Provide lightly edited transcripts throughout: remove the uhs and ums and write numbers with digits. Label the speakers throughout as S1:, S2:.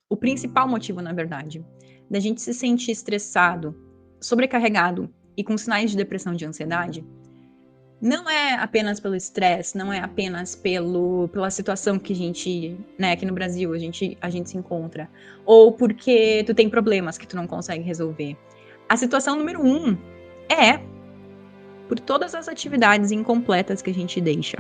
S1: O principal motivo, na verdade, da gente se sentir estressado, sobrecarregado e com sinais de depressão e de ansiedade, não é apenas pelo estresse, não é apenas pela situação que a gente, né, aqui no Brasil, a gente se encontra, ou porque tu tem problemas que tu não consegue resolver. A situação número 1 é por todas as atividades incompletas que a gente deixa.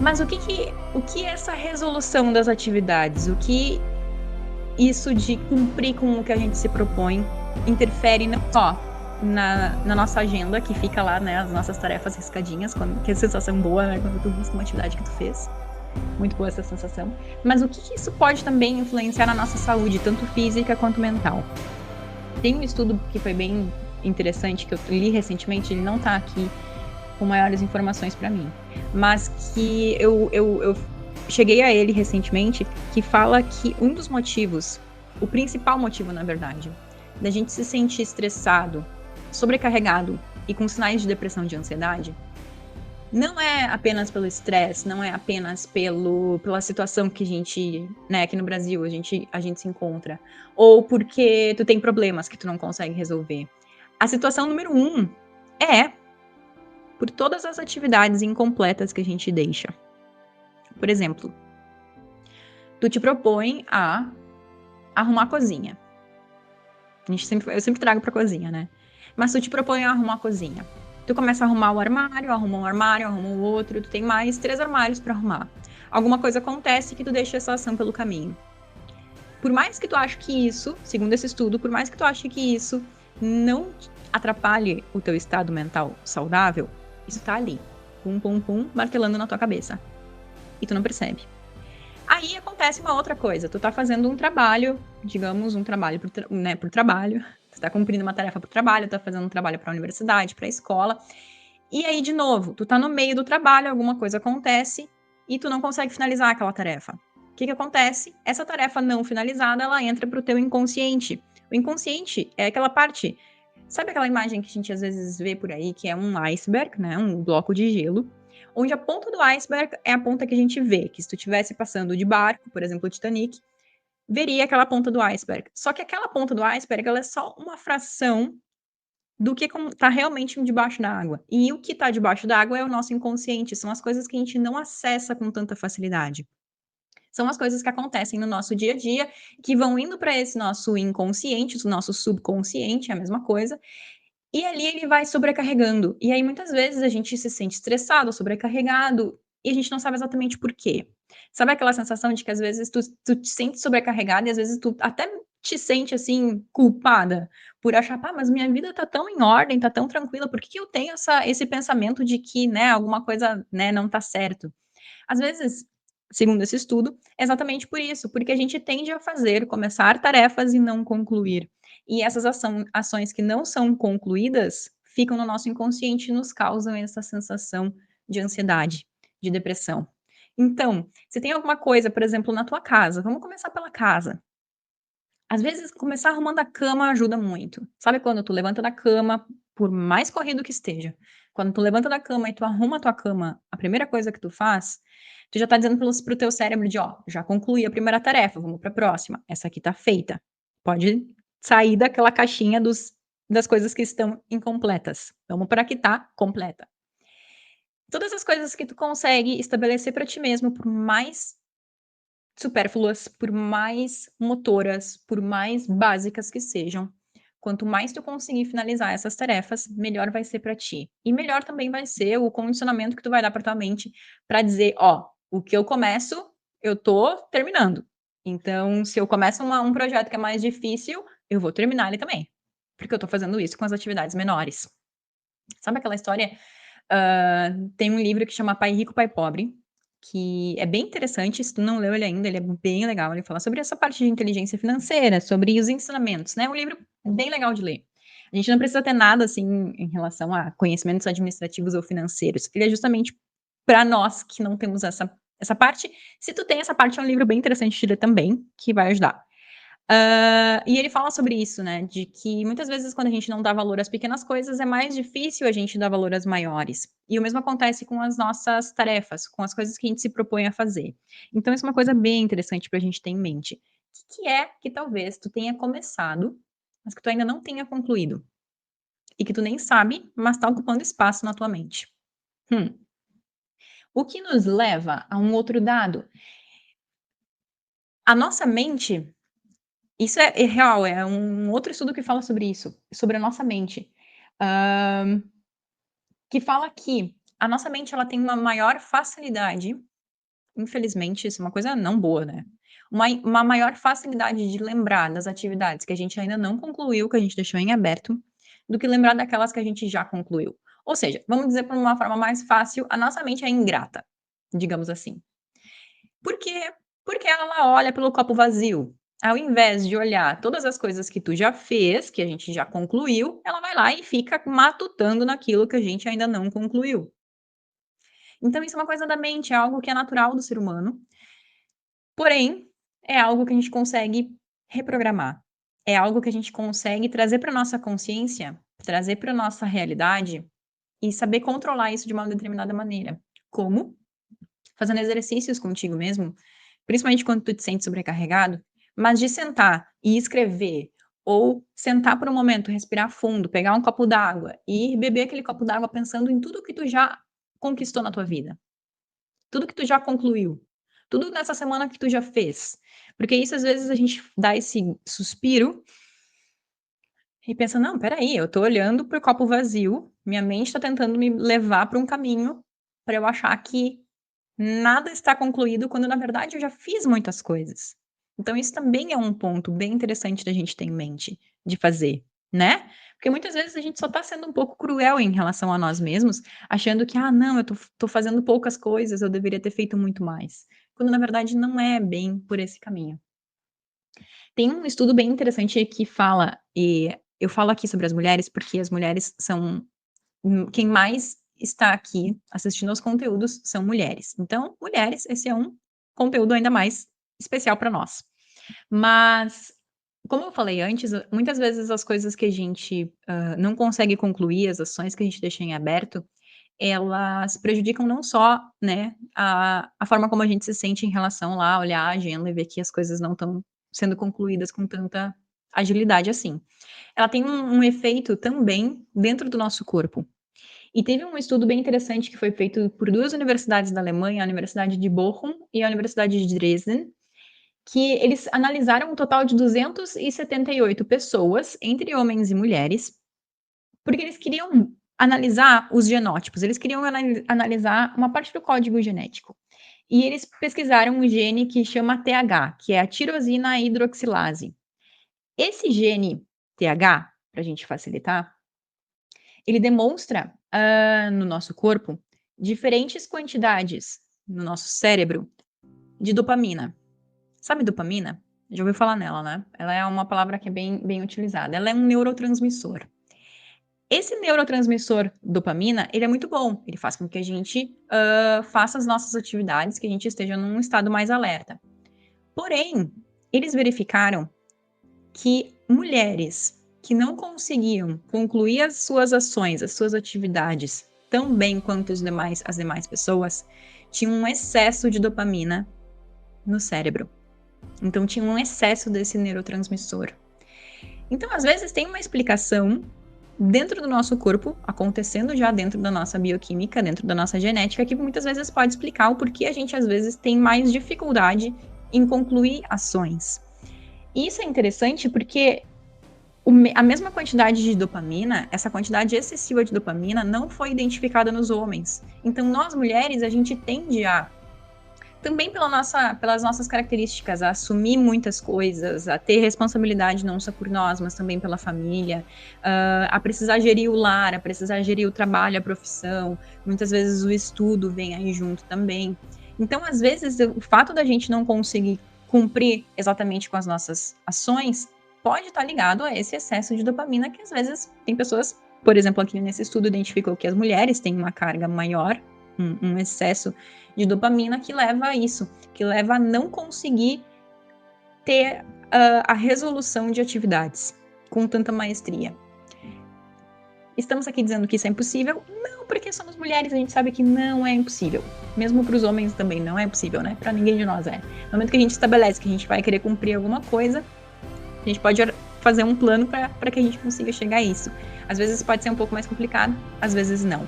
S1: Mas o que essa resolução das atividades, o que isso de cumprir com o que a gente se propõe interfere não só na nossa agenda, que fica lá, né, as nossas tarefas riscadinhas, que é a sensação boa, né, quando tu busca uma atividade que tu fez. Muito boa essa sensação. Mas o que isso pode também influenciar na nossa saúde, tanto física quanto mental? Tem um estudo que foi bem interessante, que eu li recentemente, ele não tá aqui com maiores informações para mim, mas que eu cheguei a ele recentemente, que fala que um dos motivos, o principal motivo, na verdade, da gente se sentir estressado, sobrecarregado e com sinais de depressão e de ansiedade, não é apenas pelo estresse, não é apenas pela situação que a gente, né, aqui no Brasil, a gente se encontra, ou porque tu tem problemas que tu não consegue resolver. A situação número 1 é por todas as atividades incompletas que a gente deixa. Por exemplo, tu te propõe a arrumar a cozinha. Eu sempre trago pra cozinha, né? Mas tu te propõe a arrumar a cozinha. Tu começa a arrumar o armário, arruma um armário, arruma o outro, tu tem mais 3 armários pra arrumar. Alguma coisa acontece que tu deixa essa ação pelo caminho. Por mais que tu ache que isso, segundo esse estudo, por mais que tu ache que isso não atrapalhe o teu estado mental saudável, isso tá ali, pum, pum, pum, martelando na tua cabeça. E tu não percebe. Aí acontece uma outra coisa, tu tá fazendo um trabalho, digamos, um trabalho por trabalho, tu tá cumprindo uma tarefa pro trabalho, tá fazendo um trabalho pra universidade, pra escola, e aí, de novo, tu tá no meio do trabalho, alguma coisa acontece e tu não consegue finalizar aquela tarefa. O que acontece? Essa tarefa não finalizada, ela entra pro teu inconsciente. O inconsciente é aquela parte. Sabe aquela imagem que a gente às vezes vê por aí, que é um iceberg, né? Um bloco de gelo, onde a ponta do iceberg é a ponta que a gente vê, que se tu estivesse passando de barco, por exemplo, o Titanic, veria aquela ponta do iceberg. Só que aquela ponta do iceberg, ela é só uma fração do que está realmente debaixo da água. E o que está debaixo da água é o nosso inconsciente, são as coisas que a gente não acessa com tanta facilidade. São as coisas que acontecem no nosso dia a dia, que vão indo para esse nosso inconsciente, o nosso subconsciente, é a mesma coisa, e ali ele vai sobrecarregando. E aí muitas vezes a gente se sente estressado, sobrecarregado, e a gente não sabe exatamente por quê. Sabe aquela sensação de que às vezes tu te sente sobrecarregada e às vezes tu até te sente assim culpada por achar, pá, mas minha vida tá tão em ordem, tá tão tranquila, por que que eu tenho esse pensamento de que, né, alguma coisa, né, não tá certo? Às vezes, segundo esse estudo, é exatamente por isso, porque a gente tende a começar tarefas e não concluir. E essas ações que não são concluídas ficam no nosso inconsciente e nos causam essa sensação de ansiedade, de depressão. Então, se tem alguma coisa, por exemplo, na tua casa, vamos começar pela casa. Às vezes, começar arrumando a cama ajuda muito. Sabe quando tu levanta da cama, por mais corrido que esteja, quando tu levanta da cama e tu arruma a tua cama, a primeira coisa que tu faz, tu já tá dizendo pro teu cérebro de: "Ó, já concluí a primeira tarefa, vamos pra próxima. Essa aqui tá feita. Pode sair daquela caixinha das coisas que estão incompletas. Vamos pra que tá completa". Todas as coisas que tu consegue estabelecer pra ti mesmo, por mais supérfluas, por mais motoras, por mais básicas que sejam, quanto mais tu conseguir finalizar essas tarefas, melhor vai ser para ti. E melhor também vai ser o condicionamento que tu vai dar para tua mente para dizer: "Ó, o que eu começo, eu tô terminando. Então, se eu começo um projeto que é mais difícil, eu vou terminar ele também, porque eu tô fazendo isso com as atividades menores". Sabe aquela história, tem um livro que chama Pai Rico, Pai Pobre, que é bem interessante, se tu não leu ele ainda, ele é bem legal, ele fala sobre essa parte de inteligência financeira, sobre os ensinamentos, né, um livro bem legal de ler. A gente não precisa ter nada, assim, em relação a conhecimentos administrativos ou financeiros, ele é justamente para nós que não temos essa parte. Se tu tem essa parte, é um livro bem interessante de ler também, que vai ajudar. E ele fala sobre isso, né, de que muitas vezes quando a gente não dá valor às pequenas coisas, é mais difícil a gente dar valor às maiores. E o mesmo acontece com as nossas tarefas, com as coisas que a gente se propõe a fazer. Então isso é uma coisa bem interessante para a gente ter em mente. Que é que talvez tu tenha começado, mas que tu ainda não tenha concluído, e que tu nem sabe, mas está ocupando espaço na tua mente? Hum. O que nos leva a um outro dado. A nossa mente, isso é real, é um outro estudo que fala sobre isso, sobre a nossa mente. Hã, que fala que a nossa mente ela tem uma maior facilidade, infelizmente isso é uma coisa não boa, né, uma maior facilidade de lembrar das atividades que a gente ainda não concluiu, que a gente deixou em aberto, do que lembrar daquelas que a gente já concluiu. Ou seja, vamos dizer por uma forma mais fácil, a nossa mente é ingrata, digamos assim. Por quê? Porque ela olha pelo copo vazio. Ao invés de olhar todas as coisas que tu já fez, que a gente já concluiu, ela vai lá e fica matutando naquilo que a gente ainda não concluiu. Então isso é uma coisa da mente, é algo que é natural do ser humano, porém, é algo que a gente consegue reprogramar. É algo que a gente consegue trazer para nossa consciência, trazer para nossa realidade e saber controlar isso de uma determinada maneira. Como? Fazendo exercícios contigo mesmo, principalmente quando tu te sente sobrecarregado, mas de sentar e escrever, ou sentar por um momento, respirar fundo, pegar um copo d'água e beber aquele copo d'água pensando em tudo que tu já conquistou na tua vida, tudo que tu já concluiu, tudo nessa semana que tu já fez. Porque isso às vezes a gente dá esse suspiro e pensa: "Não, espera aí, eu tô olhando para o copo vazio, minha mente está tentando me levar para um caminho, para eu achar que nada está concluído, quando na verdade eu já fiz muitas coisas". Então isso também é um ponto bem interessante da gente ter em mente, de fazer, né. Porque muitas vezes a gente só está sendo um pouco cruel em relação a nós mesmos, achando que: "Ah não, eu tô fazendo poucas coisas, eu deveria ter feito muito mais", quando na verdade não é bem por esse caminho. Tem um estudo bem interessante que fala, e eu falo aqui sobre as mulheres, porque as mulheres são quem mais está aqui assistindo aos conteúdos são mulheres. Então, mulheres, esse é um conteúdo ainda mais especial para nós. Mas, como eu falei antes, muitas vezes as coisas que a gente, não consegue concluir, as ações que a gente deixa em aberto, elas prejudicam não só, né, a forma como a gente se sente em relação lá, olhar a agenda e ver que as coisas não estão sendo concluídas com tanta agilidade assim. Ela tem um efeito também dentro do nosso corpo. E teve um estudo bem interessante que foi feito por 2 universidades da Alemanha, a Universidade de Bochum e a Universidade de Dresden, que eles analisaram um total de 278 pessoas, entre homens e mulheres, porque eles queriam analisar os genótipos, eles queriam analisar uma parte do código genético. E eles pesquisaram um gene que chama TH, que é a tirosina hidroxilase. Esse gene TH, para a gente facilitar, ele demonstra, no nosso corpo, diferentes quantidades no nosso cérebro de dopamina. Sabe dopamina? Já ouviu falar nela, né? Ela é uma palavra que é bem utilizada. Ela é um neurotransmissor. Esse neurotransmissor dopamina, ele é muito bom. Ele faz com que a gente, faça as nossas atividades, que a gente esteja num estado mais alerta. Porém, eles verificaram que mulheres que não conseguiam concluir as suas ações, as suas atividades tão bem quanto as demais pessoas, tinham um excesso de dopamina no cérebro. Então tinha um excesso desse neurotransmissor. Então, às vezes, tem uma explicação dentro do nosso corpo, acontecendo já dentro da nossa bioquímica, dentro da nossa genética, que muitas vezes pode explicar o porquê a gente, às vezes, tem mais dificuldade em concluir ações. E isso é interessante porque a mesma quantidade de dopamina, essa quantidade excessiva de dopamina, não foi identificada nos homens. Então, nós mulheres, a gente tende a, também pelas nossas características, a assumir muitas coisas, a ter responsabilidade não só por nós, mas também pela família, a precisar gerir o lar, a precisar gerir o trabalho, a profissão. Muitas vezes o estudo vem aí junto também. Então, às vezes, o fato da gente não conseguir cumprir exatamente com as nossas ações pode estar ligado a esse excesso de dopamina que às vezes tem pessoas, por exemplo, aqui nesse estudo identificou que as mulheres têm uma carga maior, um excesso de dopamina que leva a isso, que leva a não conseguir ter a resolução de atividades com tanta maestria. Estamos aqui dizendo que isso é impossível? Não, porque somos mulheres, a gente sabe que não é impossível. Mesmo para os homens também não é possível, né? Para ninguém de nós é. No momento que a gente estabelece que a gente vai querer cumprir alguma coisa, a gente pode fazer um plano para que a gente consiga chegar a isso. Às vezes pode ser um pouco mais complicado, às vezes não.